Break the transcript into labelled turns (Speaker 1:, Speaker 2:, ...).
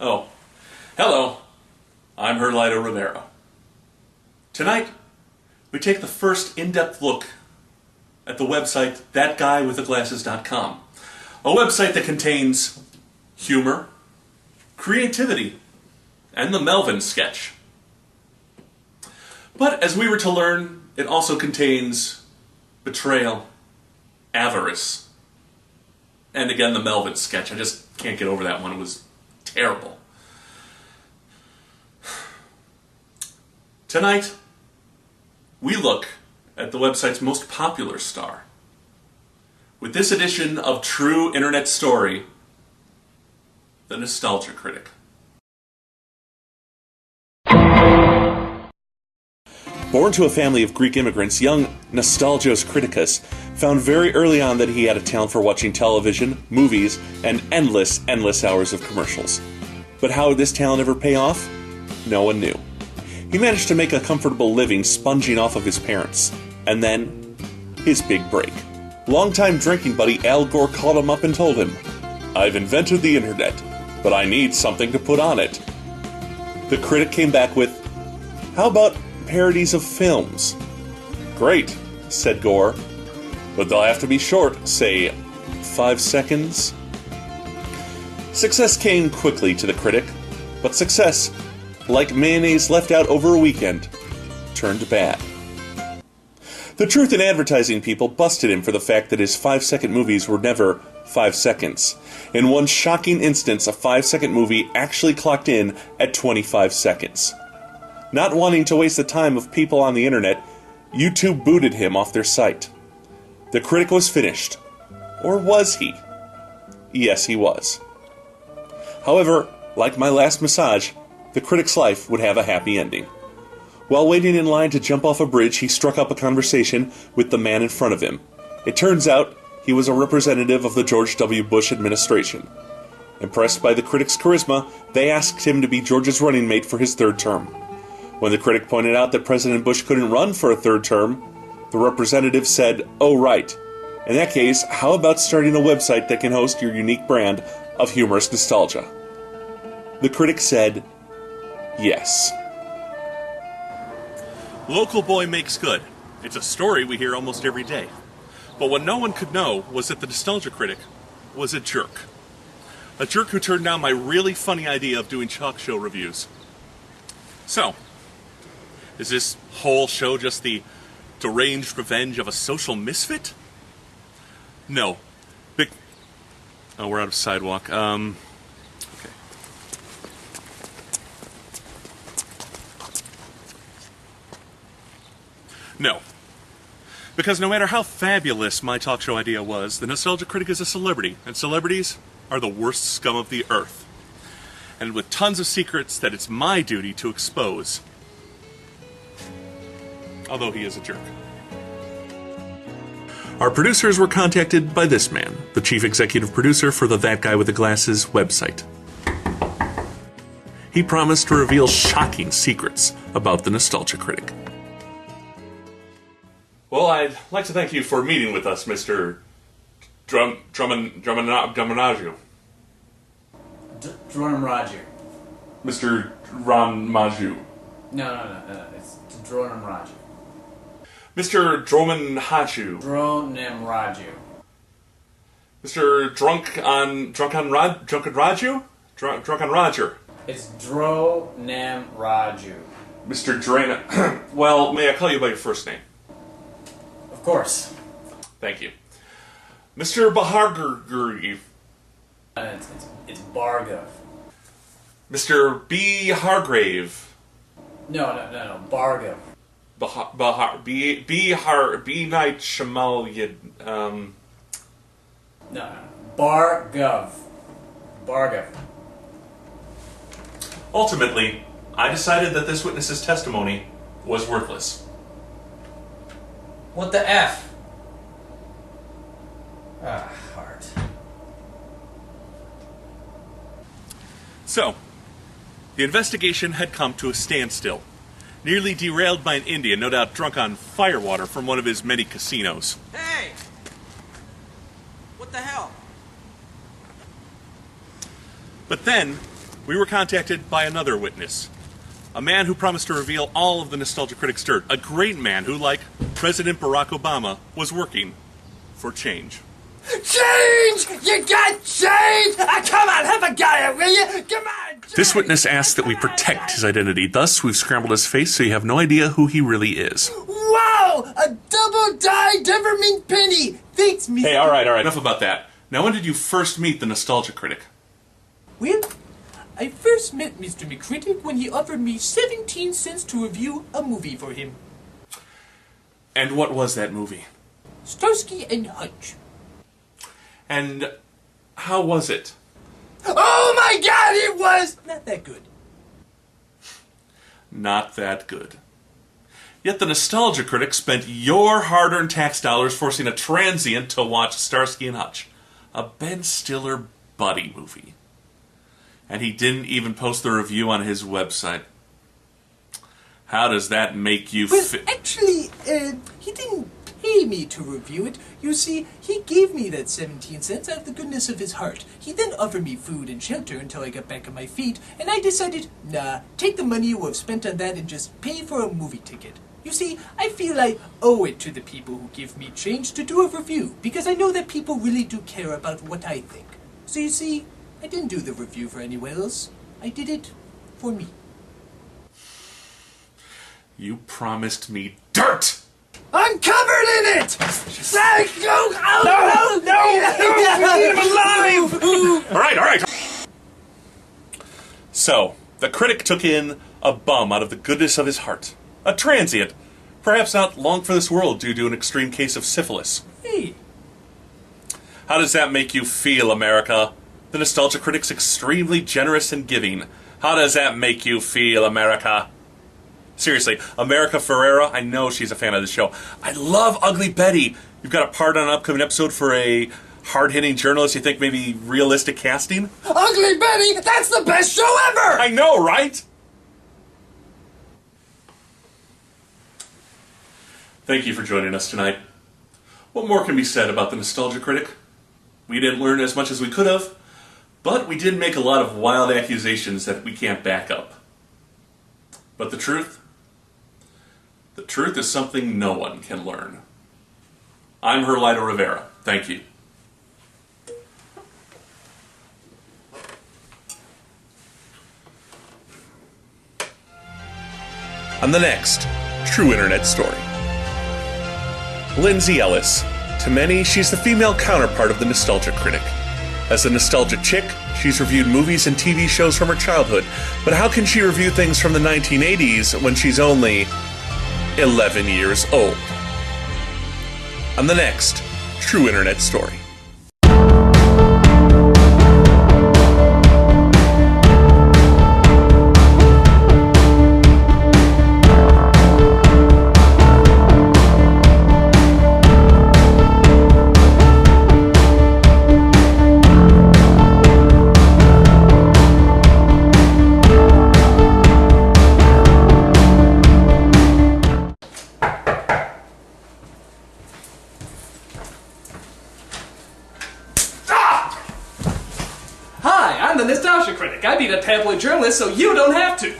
Speaker 1: Oh, hello. I'm Gerliedo Rivera. Tonight, we take the first in-depth look at the website thatguywiththeglasses.com, a website that contains humor, creativity, and the Melvin sketch. But as we were to learn, it also contains betrayal, avarice, and again the Melvin sketch. I just can't get over that one. It was terrible. Tonight, we look at the website's most popular star. With this edition of True Internet Story, the Nostalgia Critic. Born to a family of Greek immigrants, young Nostalgios Criticus found very early on that he had a talent for watching television, movies, and endless hours of commercials. But how would this talent ever pay off? No one knew. He managed to make a comfortable living sponging off of his parents. And then, his big break. Longtime drinking buddy Al Gore called him up and told him, "I've invented the internet, but I need something to put on it." The critic came back with, "How about parodies of films?" "Great," said Gore, "but they'll have to be short, say, 5 seconds." Success came quickly to the critic, but success, like mayonnaise left out over a weekend, turned bad. The truth in advertising people busted him for the fact that his 5-second movies were never 5 seconds. In one shocking instance, a 5-second movie actually clocked in at 25 seconds. Not wanting to waste the time of people on the internet, YouTube booted him off their site. The critic was finished. Or was he? Yes, he was. However, like my last massage, the critic's life would have a happy ending. While waiting in line to jump off a bridge, he struck up a conversation with the man in front of him. It turns out he was a representative of the George W. Bush administration. Impressed by the critic's charisma, they asked him to be George's running mate for his third term. When the critic pointed out that President Bush couldn't run for a third term, the representative said, "Oh, right. In that case, how about starting a website that can host your unique brand of humorous nostalgia?" The critic said, yes. Local boy makes good. It's a story we hear almost every day. But what no one could know was that the Nostalgia Critic was a jerk. A jerk who turned down my really funny idea of doing talk show reviews. So, is this whole show just the deranged revenge of a social misfit? No. Oh, we're out of sidewalk. Okay. No. Because no matter how fabulous my talk show idea was, the Nostalgia Critic is a celebrity, and celebrities are the worst scum of the earth. And with tons of secrets that it's my duty to expose. Although he is a jerk. Our producers were contacted by this man, the chief executive producer for the That Guy with the Glasses website. He promised to reveal shocking secrets about the Nostalgia Critic. Well, I'd like to thank you for meeting with us, Mr. Drummond Raju.
Speaker 2: Raju.
Speaker 1: Mr. Ron Maju.
Speaker 2: No. It's Dronim Raju.
Speaker 1: Mr. Droman Hachu.
Speaker 2: Dronim Raju.
Speaker 1: Mr. Drunken Raju? Drunken Roger.
Speaker 2: It's Dronim Raju.
Speaker 1: Mr. Drana. Well, may I call you by your first name?
Speaker 2: Of course.
Speaker 1: Thank you. Mr. Bahargurguriev.
Speaker 2: It's Bargov.
Speaker 1: Mr. B. Hargrave.
Speaker 2: No. Bargov.
Speaker 1: B. Night Shamalyad.
Speaker 2: No. Bargov.
Speaker 1: Ultimately, I decided that this witness's testimony was worthless.
Speaker 2: What the F? Heart.
Speaker 1: So, the investigation had come to a standstill, nearly derailed by an Indian, no doubt drunk on firewater from one of his many casinos.
Speaker 3: Hey! What the hell?
Speaker 1: But then, we were contacted by another witness. A man who promised to reveal all of the Nostalgia Critic's dirt. A great man who, like President Barack Obama, was working for change.
Speaker 3: Change! You got change! Come on, have a guy, will you? Come on! Change.
Speaker 1: This witness asks that we protect his identity. Thus, we've scrambled his face so you have no idea who he really is.
Speaker 3: Wow! A double-dyed Devermint penny! Thanks, Mr.
Speaker 1: Hey, all right. Enough about that. Now, when did you first meet the Nostalgia Critic?
Speaker 3: Well, I first met Mr. McCritic when he offered me 17 cents to review a movie for him.
Speaker 1: And what was that movie?
Speaker 3: Starsky and Hutch.
Speaker 1: And how was it?
Speaker 3: Oh my God, it was not that good.
Speaker 1: Not that good. Yet the Nostalgia Critic spent your hard-earned tax dollars forcing a transient to watch Starsky and Hutch, a Ben Stiller buddy movie. And he didn't even post the review on his website. How does that make you feel?
Speaker 3: Well, actually, he didn't pay me to review it. You see, he gave me that 17 cents out of the goodness of his heart. He then offered me food and shelter until I got back on my feet, and I decided, nah, take the money you have spent on that and just pay for a movie ticket. You see, I feel I owe it to the people who give me change to do a review, because I know that people really do care about what I think. So you see, I didn't do the review for anyone else. I did it for me.
Speaker 1: You promised me dirt!
Speaker 3: I'm covered in it!
Speaker 1: No! All right. So, the critic took in a bum out of the goodness of his heart. A transient, perhaps not long for this world due to an extreme case of syphilis.
Speaker 3: Hey.
Speaker 1: How does that make you feel, America? The Nostalgia Critic's extremely generous and giving. How does that make you feel, America? Seriously, America Ferrera, I know she's a fan of the show. I love Ugly Betty. You've got a part on an upcoming episode for a hard-hitting journalist. You think maybe realistic casting?
Speaker 3: Ugly Betty, that's the best show ever!
Speaker 1: I know, right? Thank you for joining us tonight. What more can be said about the Nostalgia Critic? We didn't learn as much as we could have, but we did make a lot of wild accusations that we can't back up. But the truth is something no one can learn. I'm Gerliedo Rivera. Thank you. On the next True Internet Story. Lindsay Ellis. To many, she's the female counterpart of the Nostalgia Critic. As a nostalgia chick, she's reviewed movies and TV shows from her childhood, but how can she review things from the 1980s when she's only 11 years old? On the next True Internet Story.
Speaker 4: Hi, I'm the Nostalgia Critic. I beat a tabloid journalist so you don't have to.